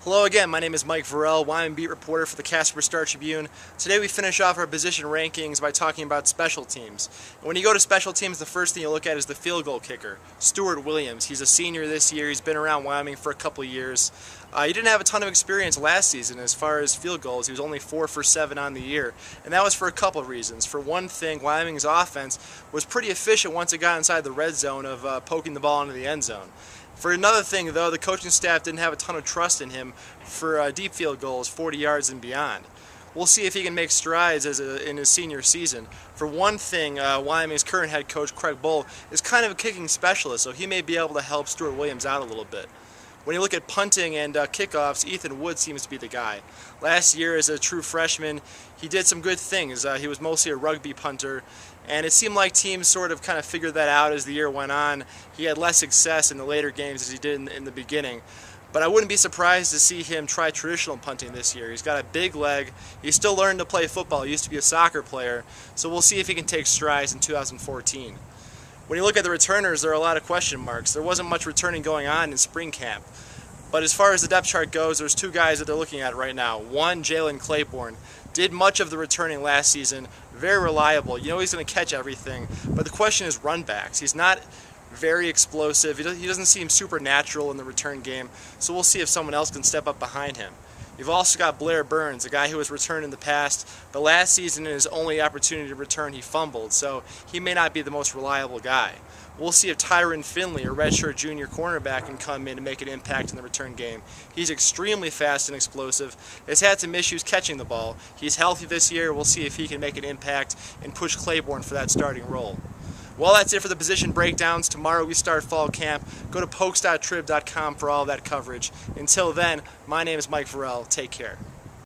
Hello again, my name is Mike Vorel, Wyoming beat reporter for the Casper Star-Tribune. Today we finish off our position rankings by talking about special teams. And when you go to special teams, the first thing you look at is the field goal kicker, Stuart Williams. He's a senior this year, he's been around Wyoming for a couple of years. He didn't have a ton of experience last season as far as field goals. He was only 4 for 7 on the year, and that was for a couple of reasons. For one thing, Wyoming's offense was pretty efficient once it got inside the red zone of poking the ball into the end zone. For another thing, though, the coaching staff didn't have a ton of trust in him for deep field goals, 40 yards and beyond. We'll see if he can make strides in his senior season. For one thing, Wyoming's current head coach, Craig Bull, is kind of a kicking specialist, so he may be able to help Stuart Williams out a little bit. When you look at punting and kickoffs, Ethan Wood seems to be the guy. Last year, as a true freshman, he did some good things. He was mostly a rugby punter, and it seemed like teams sort of kind of figured that out as the year went on. He had less success in the later games as he did in the beginning. But I wouldn't be surprised to see him try traditional punting this year. He's got a big leg. He's still learning to play football. He used to be a soccer player, so we'll see if he can take strides in 2014. When you look at the returners, there are a lot of question marks. There wasn't much returning going on in spring camp. But as far as the depth chart goes, there's two guys that they're looking at right now. One, Jalen Claiborne, did much of the returning last season, very reliable. You know he's going to catch everything, but the question is run backs. He's not very explosive. He doesn't seem supernatural in the return game, so we'll see if someone else can step up behind him. You've also got Blair Burns, a guy who has returned in the past, but last season in his only opportunity to return he fumbled, so he may not be the most reliable guy. We'll see if Tyron Finley, a redshirt junior cornerback, can come in and make an impact in the return game. He's extremely fast and explosive, has had some issues catching the ball. He's healthy this year. We'll see if he can make an impact and push Claiborne for that starting role. Well, that's it for the position breakdowns. Tomorrow we start fall camp. Go to pokes.trib.com for all that coverage. Until then, my name is Mike Vorel. Take care.